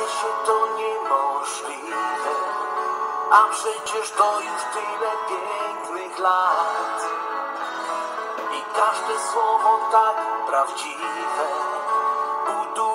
się to niemożliwe, a przecież to już tyle pięknych lat. I każde słowo tak prawdziwe buduje